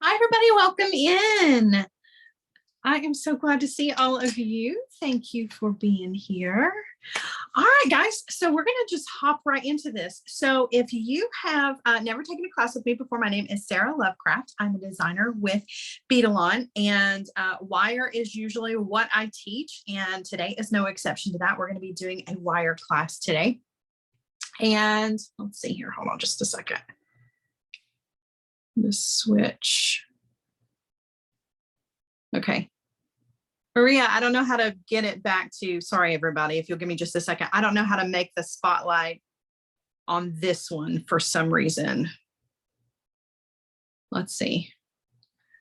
Hi, everybody. Welcome in. I am so glad to see all of you. Thank you for being here. All right, guys. So we're going to just hop right into this. So if you have never taken a class with me before, my name is Sara Lovecraft. I'm a designer with Beadalon, and wire is usually what I teach. And today is no exception to that. We're going to be doing a wire class today. And let's see here. Hold on just a second. The switch. Okay. Maria, I don't know how to get it back to, sorry, everybody, if you'll give me just a second. I don't know how to make the spotlight on this one for some reason. Let's see.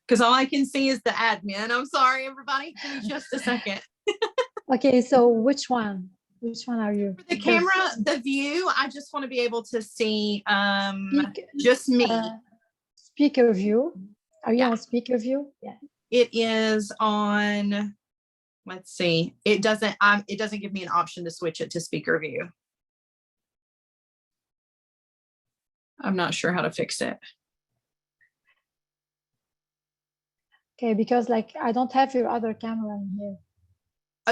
Because all I can see is the admin. I'm sorry, everybody. Give me just a second. Okay, so which one? Which one are you? For the camera, the view, I just want to be able to see just me. Speaker view. Are you on speaker view? Yeah. It is on, let's see. It doesn't give me an option to switch it to speaker view. I'm not sure how to fix it. Okay, because like I don't have your other camera in here.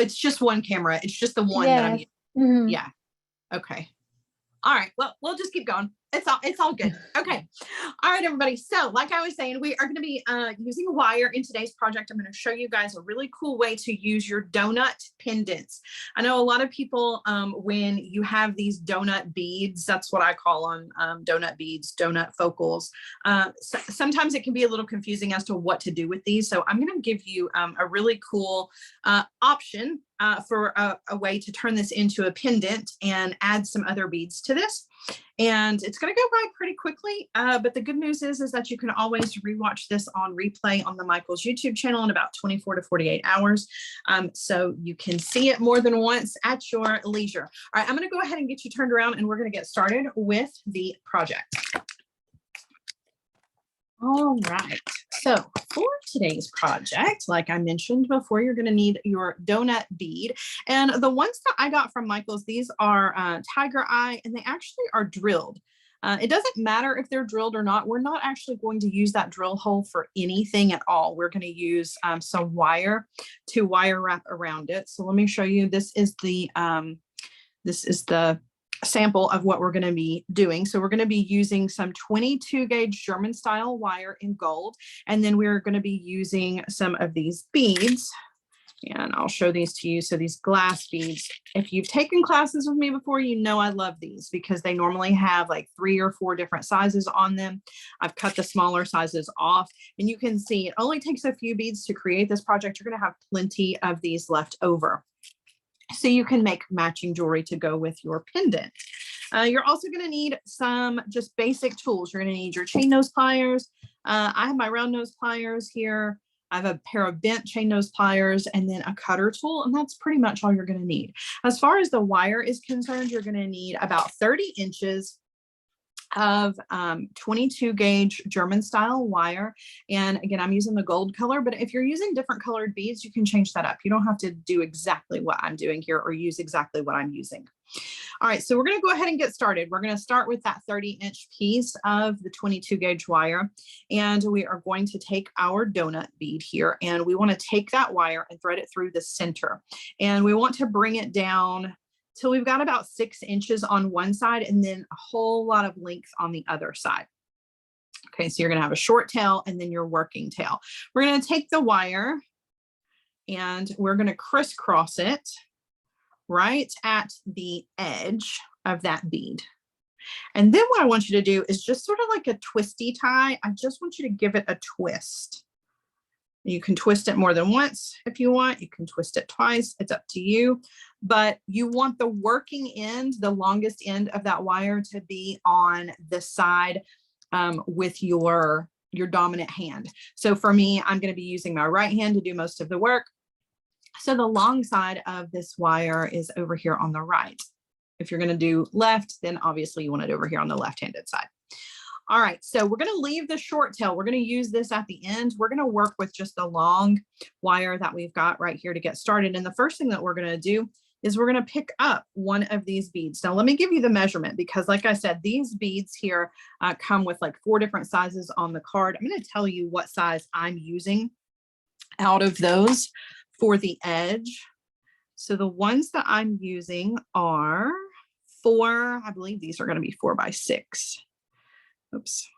It's just one camera. It's just the one that I'm using. Mm-hmm. Yeah. Okay. All right. Well, we'll just keep going. It's all good. Okay. All right, everybody. So like I was saying, we are going to be using wire in today's project. I'm going to show you guys a really cool way to use your donut pendants. I know a lot of people, when you have these donut beads, that's what I call them, donut beads, donut focals. Sometimes it can be a little confusing as to what to do with these. So I'm going to give you a really cool option for a way to turn this into a pendant and add some other beads to this. And it's going to go by pretty quickly. But the good news is that you can always rewatch this on replay on the Michael's YouTube channel in about 24 to 48 hours. So you can see it more than once at your leisure. All right, I'm going to go ahead and get you turned around and we're going to get started with the project. All right, so for today's project, like I mentioned before, you're going to need your donut bead. And the ones that I got from Michael's, these are tiger eye, and they actually are drilled. It doesn't matter if they're drilled or not. We're not actually going to use that drill hole for anything at all. We're going to use some wire to wire wrap around it. So let me show you. This is the sample of what we're going to be doing. So we're going to be using some 22 gauge German style wire in gold. And then we're going to be using some of these beads. And I'll show these to you. So these glass beads, if you've taken classes with me before, you know I love these because they normally have like 3 or 4 different sizes on them. I've cut the smaller sizes off, and you can see it only takes a few beads to create this project. You're going to have plenty of these left over. So you can make matching jewelry to go with your pendant. You're also going to need some just basic tools. You're going to need your chain nose pliers. I have my round nose pliers here. I have a pair of bent chain nose pliers and then a cutter tool, and that's pretty much all you're going to need. As far as the wire is concerned, you're going to need about 30 inches of 22 gauge German style wire. And again, I'm using the gold color, but if you're using different colored beads, you can change that up. You don't have to do exactly what I'm doing here or use exactly what I'm using. All right, so we're going to go ahead and get started. We're going to start with that 30-inch piece of the 22 gauge wire, and we are going to take our donut bead here, and we want to take that wire and thread it through the center, and we want to bring it down till we've got about 6 inches on one side and then a whole lot of length on the other side. Okay, so you're going to have a short tail and then your working tail. We're going to take the wire and we're going to crisscross it right at the edge of that bead. And then what I want you to do is just sort of like a twisty tie. I just want you to give it a twist. You can twist it more than once if you want. You can twist it twice. It's up to you. But you want the working end, the longest end of that wire, to be on the side with your dominant hand. So for me, I'm going to be using my right hand to do most of the work. So the long side of this wire is over here on the right. If you're going to do left, then obviously you want it over here on the left-handed side. All right, so we're going to leave the short tail. We're going to use this at the end. We're going to work with just the long wire that we've got right here to get started. And the first thing that we're going to do is we're going to pick up one of these beads. Now, let me give you the measurement because like I said, these beads here come with like 4 different sizes on the card. I'm going to tell you what size I'm using out of those for the edge. So the ones that I'm using are 4, I believe these are going to be 4 by 6. Oops.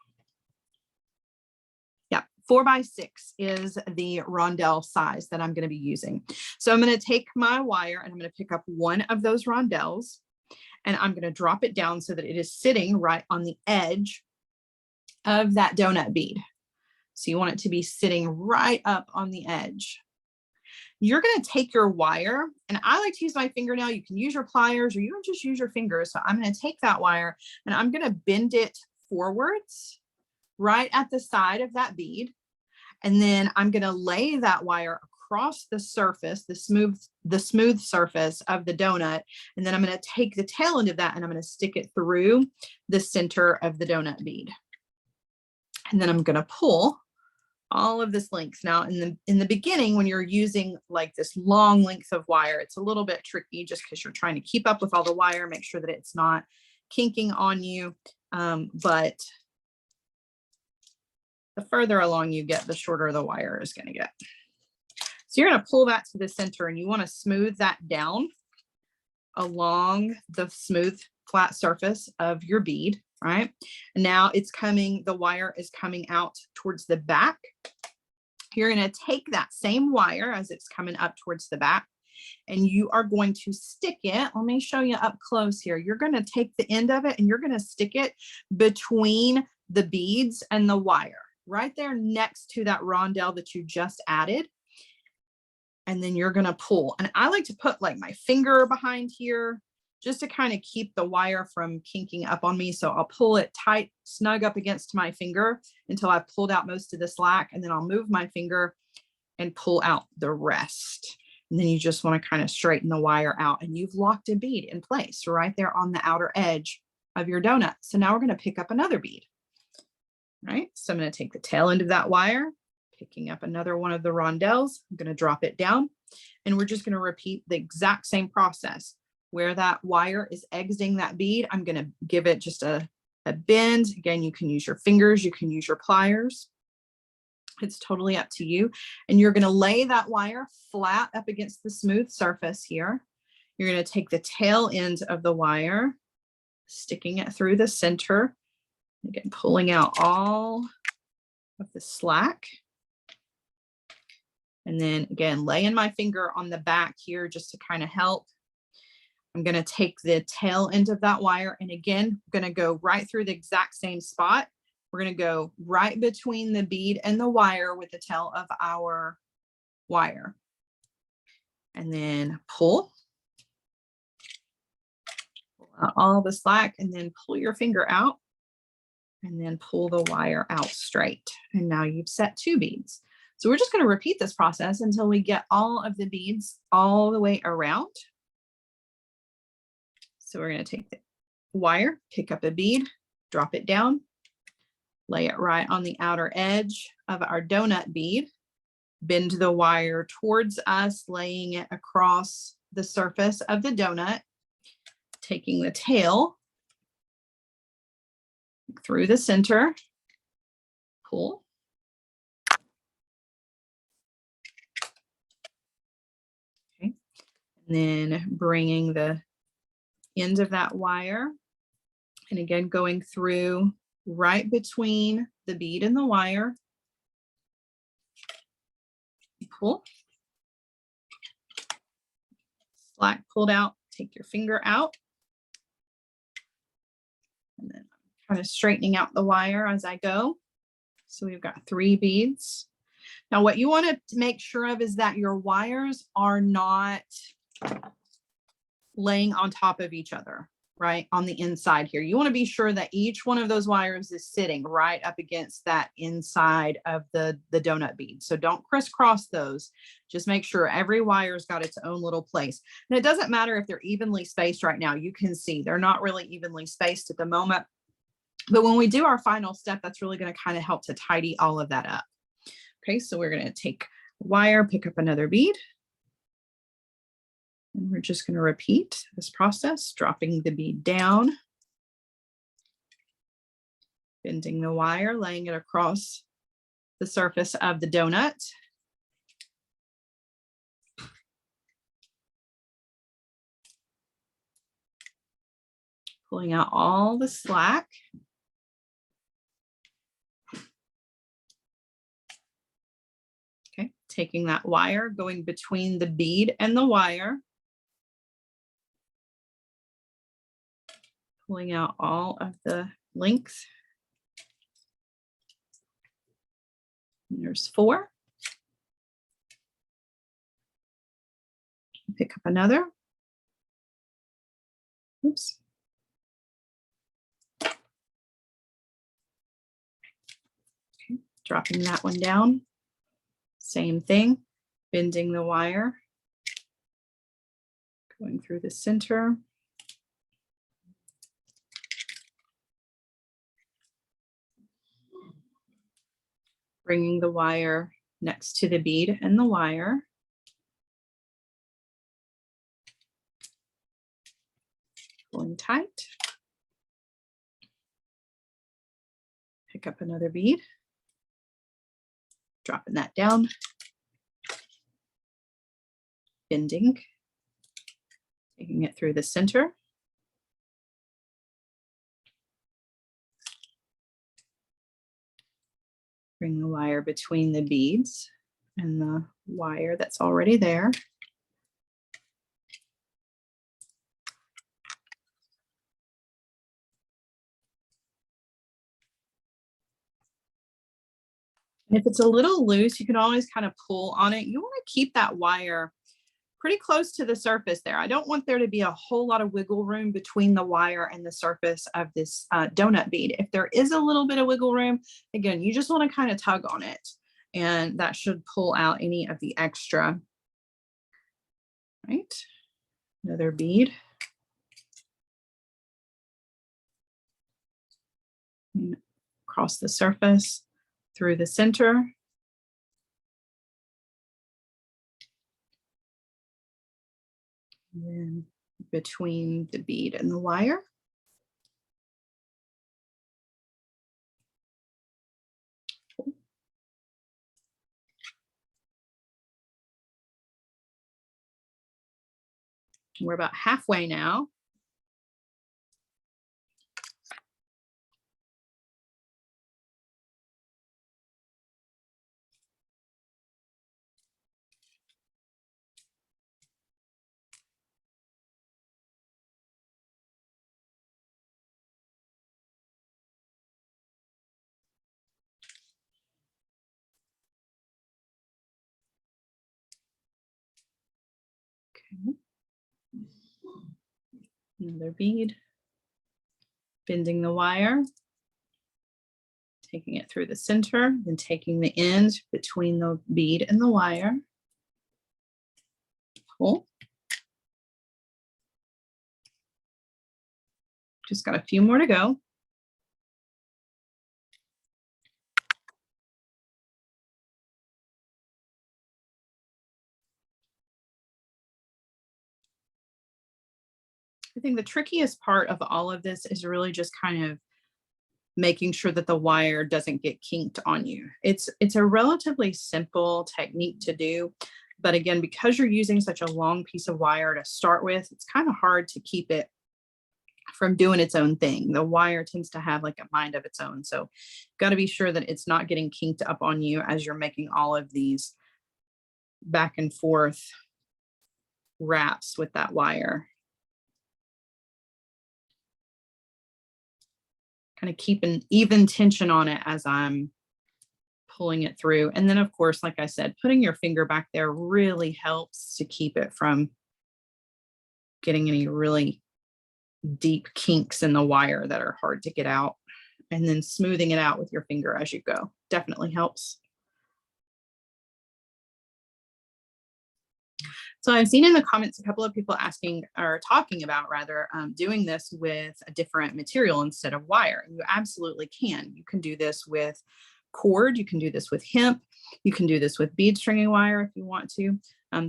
Yeah, 4 by 6 is the rondelle size that I'm going to be using. So I'm going to take my wire and I'm going to pick up one of those rondelles and I'm going to drop it down so that it is sitting right on the edge of that donut bead. So you want it to be sitting right up on the edge. You're going to take your wire, and I like to use my fingernail. You can use your pliers or you can just use your fingers. So I'm going to take that wire and I'm going to bend it forwards right at the side of that bead. And then I'm going to lay that wire across the surface, the smooth surface of the donut. And then I'm going to take the tail end of that and I'm going to stick it through the center of the donut bead. And then I'm going to pull all of this length. Now in the beginning, when you're using like this long length of wire, it's a little bit tricky just because you're trying to keep up with all the wire, make sure that it's not kinking on you. But the further along you get, the shorter the wire is going to get. So you're going to pull that to the center and you want to smooth that down along the smooth flat surface of your bead, right? And now it's coming, the wire is coming out towards the back. You're going to take that same wire as it's coming up towards the back and you are going to stick it. Let me show you up close here. You're going to take the end of it and you're going to stick it between the beads and the wire right there next to that rondelle that you just added. And then you're going to pull. And I like to put like my finger behind here just to kind of keep the wire from kinking up on me. So I'll pull it tight, snug up against my finger until I've pulled out most of the slack. And then I'll move my finger and pull out the rest. And then you just want to kind of straighten the wire out and you've locked a bead in place right there on the outer edge of your donut. So now we're going to pick up another bead. All right. So I'm going to take the tail end of that wire, picking up another one of the rondelles. I'm going to drop it down and we're just going to repeat the exact same process. Where that wire is exiting that bead, I'm going to give it just a bend. Again, you can use your fingers, you can use your pliers. It's totally up to you. And you're going to lay that wire flat up against the smooth surface here. You're going to take the tail end of the wire, sticking it through the center, again, pulling out all of the slack. And then again, laying my finger on the back here just to kind of help. I'm going to take the tail end of that wire and again, I'm going to go right through the exact same spot. We're going to go right between the bead and the wire with the tail of our wire. And then pull out all the slack and then pull your finger out and then pull the wire out straight. And now you've set 2 beads. So we're just going to repeat this process until we get all of the beads all the way around. So we're going to take the wire, pick up a bead, drop it down, lay it right on the outer edge of our donut bead, bend the wire towards us, laying it across the surface of the donut, taking the tail through the center, pull. Okay. And then bringing the end of that wire and again going through right between the bead and the wire, pull, slack pulled out, take your finger out and then I'm kind of straightening out the wire as I go. So we've got 3 beads. Now what you want to make sure of is that your wires are not laying on top of each other, right? On the inside here. You want to be sure that each one of those wires is sitting right up against that inside of the donut bead. So don't crisscross those. Just make sure every wire's got its own little place. And it doesn't matter if they're evenly spaced right now. You can see they're not really evenly spaced at the moment. But when we do our final step, that's really going to kind of help to tidy all of that up. Okay, so we're going to take wire, pick up another bead. And we're just going to repeat this process, dropping the bead down, bending the wire, laying it across the surface of the donut. Pulling out all the slack. Okay, taking that wire, going between the bead and the wire. Pulling out all of the length. And there's 4. Pick up another. Oops. Okay, dropping that one down. Same thing, bending the wire, going through the center. Bringing the wire next to the bead and the wire. Pulling tight. Pick up another bead. Dropping that down. Bending. Taking it through the center. Bring the wire between the beads and the wire that's already there. And if it's a little loose, you can always kind of pull on it. You want to keep that wire pretty close to the surface there. I don't want there to be a whole lot of wiggle room between the wire and the surface of this donut bead. If there is a little bit of wiggle room, again, you just want to kind of tug on it, and that should pull out any of the extra. Right, another bead. And across the surface, through the center. And then between the bead and the wire. We're about halfway now. Okay. Another bead, bending the wire, taking it through the center, then taking the end between the bead and the wire. Pull. Just got a few more to go. I think the trickiest part of all of this is really just kind of making sure that the wire doesn't get kinked on you. It's a relatively simple technique to do, but again, because you're using such a long piece of wire to start with, it's kind of hard to keep it from doing its own thing. The wire tends to have like a mind of its own. So got to be sure that it's not getting kinked up on you as you're making all of these back and forth wraps with that wire. Kind of keep an even tension on it as I'm pulling it through. And then of course, like I said, putting your finger back there really helps to keep it from getting any really deep kinks in the wire that are hard to get out. And then smoothing it out with your finger as you go definitely helps. So I've seen in the comments a couple of people asking or talking about rather doing this with a different material instead of wire. You absolutely can. You can do this with cord. You can do this with hemp. You can do this with bead stringing wire if you want to.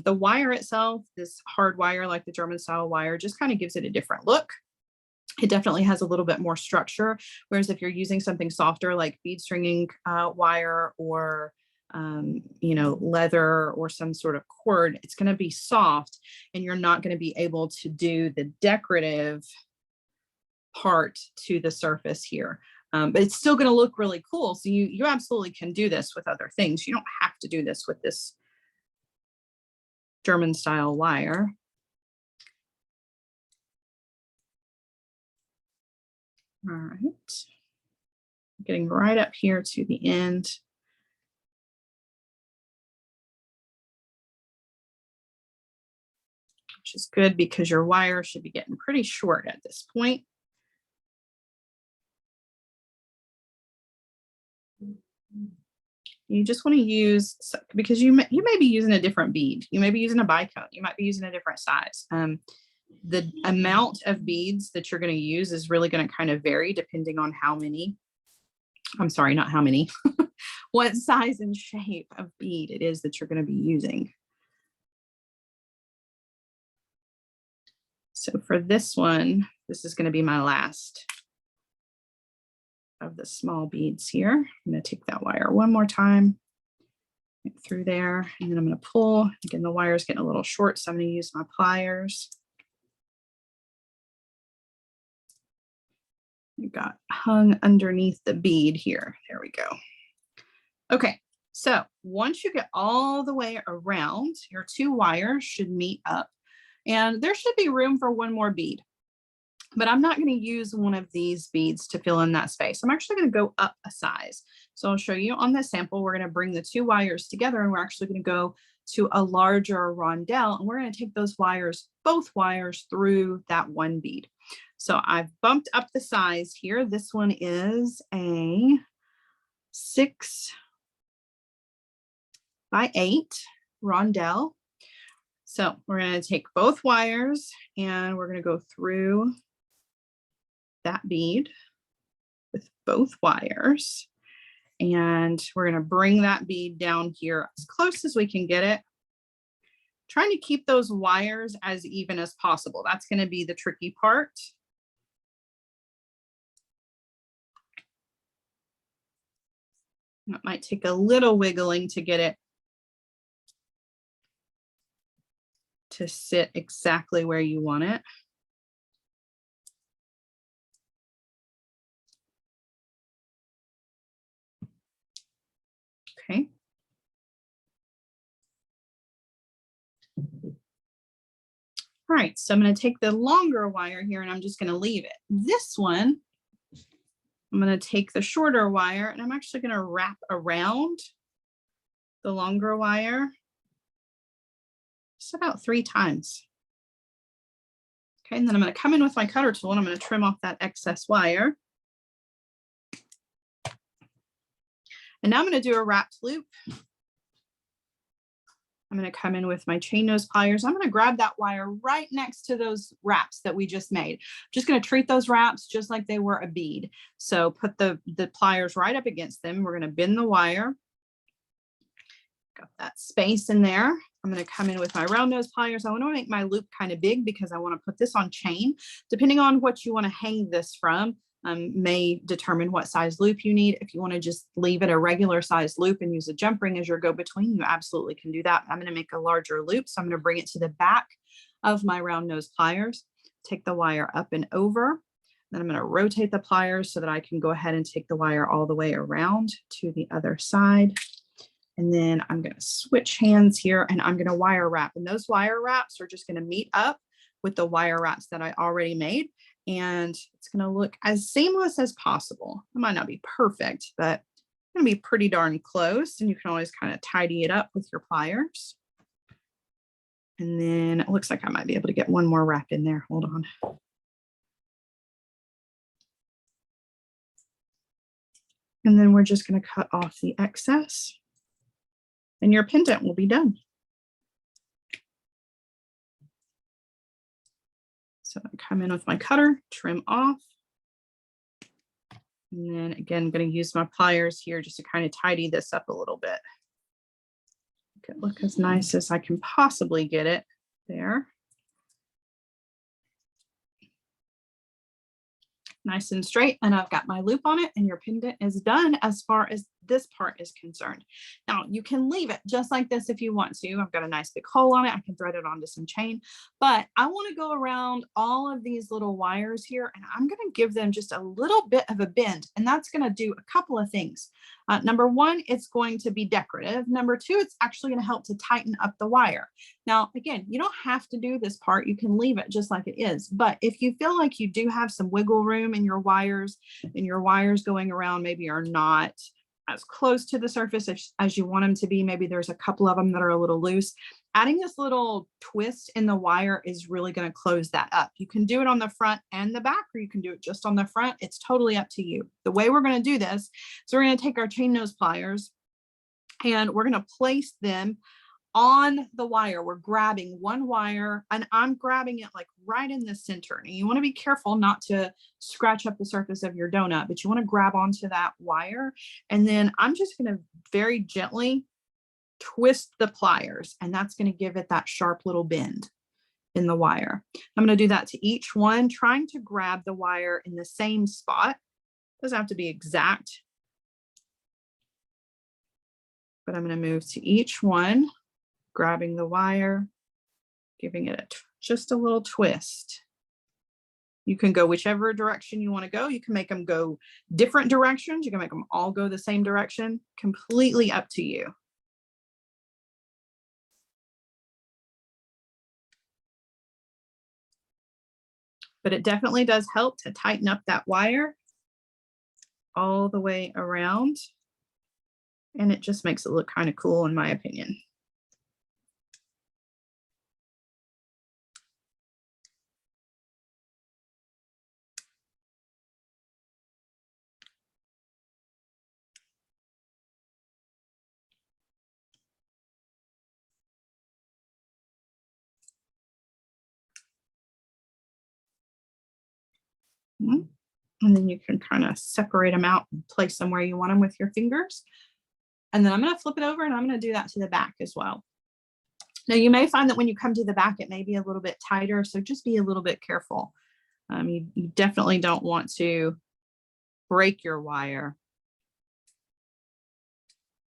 The wire itself, this hard wire like the German style wire, just kind of gives it a different look. It definitely has a little bit more structure. Whereas if you're using something softer like bead stringing wire or you know, leather or some sort of cord, it's going to be soft and you're not going to be able to do the decorative part to the surface here. But it's still going to look really cool. So you absolutely can do this with other things. You don't have to do this with this German style wire. All right. Getting right up here to the end. Which is good because your wire should be getting pretty short at this point. You just want to use, because you may be using a different bead. You may be using a bicone. You might be using a different size. The amount of beads that you're going to use is really going to kind of vary depending on how many, I'm sorry, not how many, what size and shape of bead it is that you're going to be using. So for this one, this is going to be my last of the small beads here. I'm going to take that wire one more time through there, and then I'm going to pull. Again, the wire is getting a little short, so I'm going to use my pliers. It got hung underneath the bead here. There we go. Okay, so once you get all the way around, your two wires should meet up, and there should be room for one more bead. But I'm not going to use one of these beads to fill in that space. I'm actually going to go up a size. So I'll show you on this sample, we're going to bring the two wires together and we're actually going to go to a larger rondelle and we're going to take those wires, both wires, through that one bead. So I've bumped up the size here. This one is a 6x8 rondelle. So we're going to take both wires and we're going to go through that bead with both wires. And we're going to bring that bead down here as close as we can get it. Trying to keep those wires as even as possible. That's going to be the tricky part. It might take a little wiggling to get it to sit exactly where you want it. Okay. All right, so I'm going to take the longer wire here and I'm just going to leave it. This one, I'm going to take the shorter wire and I'm actually going to wrap around the longer wire just about 3 times. Okay, and then I'm going to come in with my cutter tool and I'm going to trim off that excess wire. And now I'm going to do a wrapped loop. I'm going to come in with my chain nose pliers. I'm going to grab that wire right next to those wraps that we just made. I'm just going to treat those wraps just like they were a bead. So put the pliers right up against them. We're going to bend the wire. Got that space in there. I'm going to come in with my round nose pliers. I want to make my loop kind of big because I want to put this on chain. Depending on what you want to hang this from, may determine what size loop you need. If you want to just leave it a regular size loop and use a jump ring as your go-between, you absolutely can do that. I'm going to make a larger loop, so I'm going to bring it to the back of my round nose pliers, take the wire up and over. Then I'm going to rotate the pliers so that I can go ahead and take the wire all the way around to the other side. And then I'm going to switch hands here and I'm going to wire wrap. And those wire wraps are just going to meet up with the wire wraps that I already made. And it's going to look as seamless as possible. It might not be perfect, but it's going to be pretty darn close. And you can always kind of tidy it up with your pliers. And then it looks like I might be able to get one more wrap in there. Hold on. And then we're just going to cut off the excess. And your pendant will be done. So I come in with my cutter, trim off. And then again, I'm going to use my pliers here just to kind of tidy this up a little bit. Make it look as nice as I can possibly get it there. Nice and straight, and I've got my loop on it, and your pendant is done as far as this part is concerned. Now you can leave it just like this if you want to. I've got a nice big hole on it. I can thread it onto some chain, but I want to go around all of these little wires here, and I'm going to give them just a little bit of a bend, and that's going to do a couple of things. Number one, it's going to be decorative. Number two, it's actually going to help to tighten up the wire. Now, again, you don't have to do this part. You can leave it just like it is. But if you feel like you do have some wiggle room in your wires, and your wires going around maybe are not as close to the surface as you want them to be, maybe there's a couple of them that are a little loose, adding this little twist in the wire is really going to close that up. You can do it on the front and the back, or you can do it just on the front. It's totally up to you. The way we're going to do this is we're going to take our chain nose pliers and we're going to place them on the wire. We're grabbing one wire, and I'm grabbing it like right in the center. And you want to be careful not to scratch up the surface of your donut, but you want to grab onto that wire. And then I'm just going to very gently twist the pliers, and that's going to give it that sharp little bend in the wire. I'm going to do that to each one, trying to grab the wire in the same spot. Doesn't have to be exact, but I'm going to move to each one, grabbing the wire, giving it just a little twist. You can go whichever direction you want to go. You can make them go different directions. You can make them all go the same direction. Completely up to you. But it definitely does help to tighten up that wire all the way around. And it just makes it look kind of cool, in my opinion. And then you can kind of separate them out and place them where you want them with your fingers. And then I'm going to flip it over, and I'm going to do that to the back as well. Now you may find that when you come to the back, it may be a little bit tighter. So just be a little bit careful. You definitely don't want to break your wire,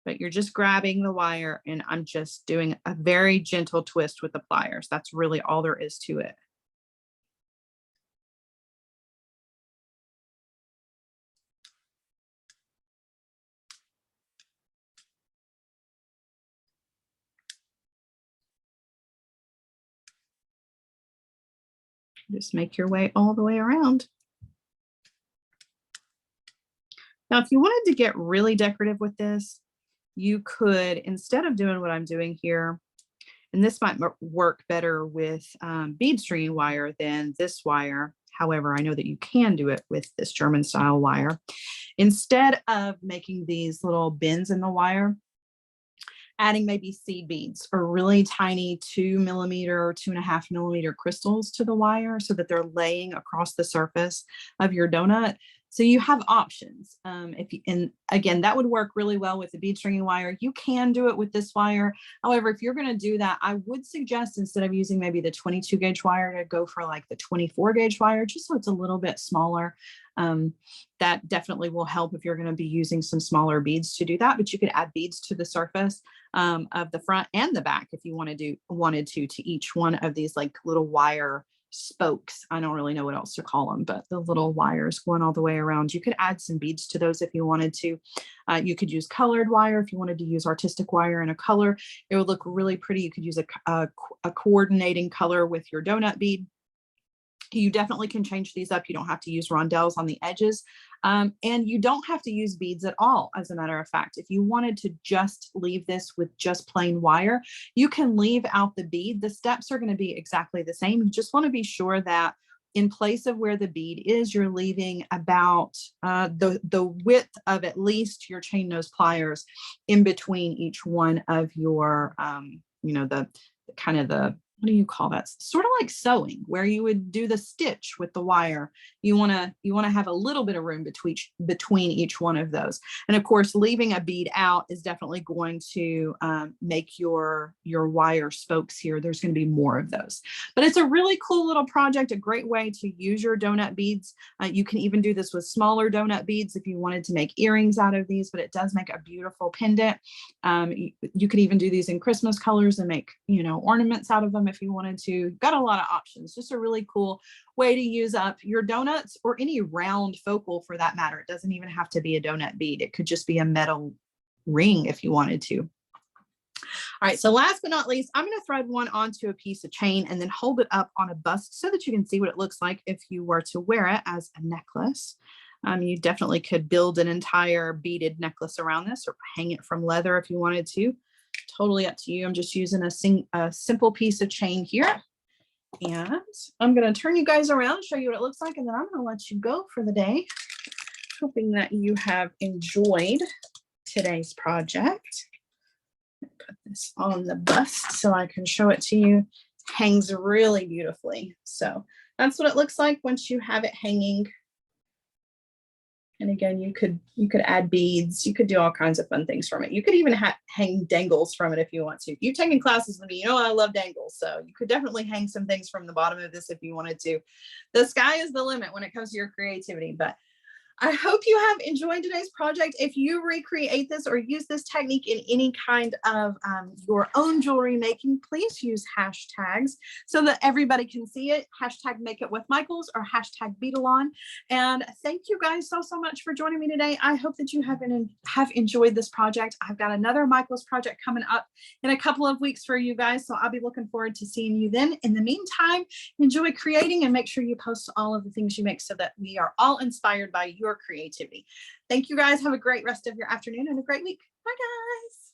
but you're just grabbing the wire, and I'm just doing a very gentle twist with the pliers. That's really all there is to it. Just make your way all the way around. Now, if you wanted to get really decorative with this, you could, instead of doing what I'm doing here, and this might work better with bead string wire than this wire. However, I know that you can do it with this German style wire. Instead of making these little bends in the wire, adding maybe seed beads or really tiny 2 millimeter or 2.5 millimeter crystals to the wire so that they're laying across the surface of your donut. So you have options. And again, that would work really well with the bead stringing wire. You can do it with this wire. However, if you're going to do that, I would suggest, instead of using maybe the 22 gauge wire, to go for like the 24 gauge wire, just so it's a little bit smaller. That definitely will help if you're going to be using some smaller beads to do that. But you could add beads to the surface of the front and the back if you wanted to each one of these like little wire spokes. I don't really know what else to call them, but the little wires going all the way around. You could add some beads to those if you wanted to. You could use colored wire if you wanted to use artistic wire in a color. It would look really pretty. You could use a coordinating color with your donut bead. You definitely can change these up. You don't have to use rondelles on the edges. And you don't have to use beads at all. As a matter of fact, if you wanted to just leave this with just plain wire, you can leave out the bead. The steps are going to be exactly the same. You just want to be sure that in place of where the bead is, you're leaving about the width of at least your chain nose pliers in between each one of your, the kind of the what do you call that? Sort of like sewing, where you would do the stitch with the wire. You want to have a little bit of room between each one of those. And of course, leaving a bead out is definitely going to make your wire spokes here. There's going to be more of those. But it's a really cool little project, a great way to use your donut beads. You can even do this with smaller donut beads if you wanted to make earrings out of these, but it does make a beautiful pendant. You could even do these in Christmas colors and make, ornaments out of them if you wanted to. You've got a lot of options. Just a really cool way to use up your donuts, or any round focal for that matter. It doesn't even have to be a donut bead. It could just be a metal ring if you wanted to. All right, so last but not least, I'm going to thread one onto a piece of chain and then hold it up on a bust so that you can see what it looks like if you were to wear it as a necklace. You definitely could build an entire beaded necklace around this, or hang it from leather if you wanted to. Totally up to you. I'm just using a simple piece of chain here. And I'm going to turn you guys around, show you what it looks like, and then I'm going to let you go for the day. Hoping that you have enjoyed today's project. Put this on the bust so I can show it to you. Hangs really beautifully. So that's what it looks like once you have it hanging. And again, you could add beads. You could do all kinds of fun things from it. You could even hang dangles from it if you want to. You've taken classes with me, I love dangles. So you could definitely hang some things from the bottom of this if you wanted to. The sky is the limit when it comes to your creativity. But I hope you have enjoyed today's project. If you recreate this or use this technique in any kind of your own jewelry making, please use hashtags so that everybody can see it. Hashtag Make It With Michaels or hashtag Beadalon. And thank you guys so much for joining me today. I hope that you have enjoyed this project. I've got another Michaels project coming up in a couple of weeks for you guys, so I'll be looking forward to seeing you then. In the meantime, enjoy creating and make sure you post all of the things you make so that we are all inspired by your creativity. Thank you guys. Have a great rest of your afternoon and a great week. Bye guys.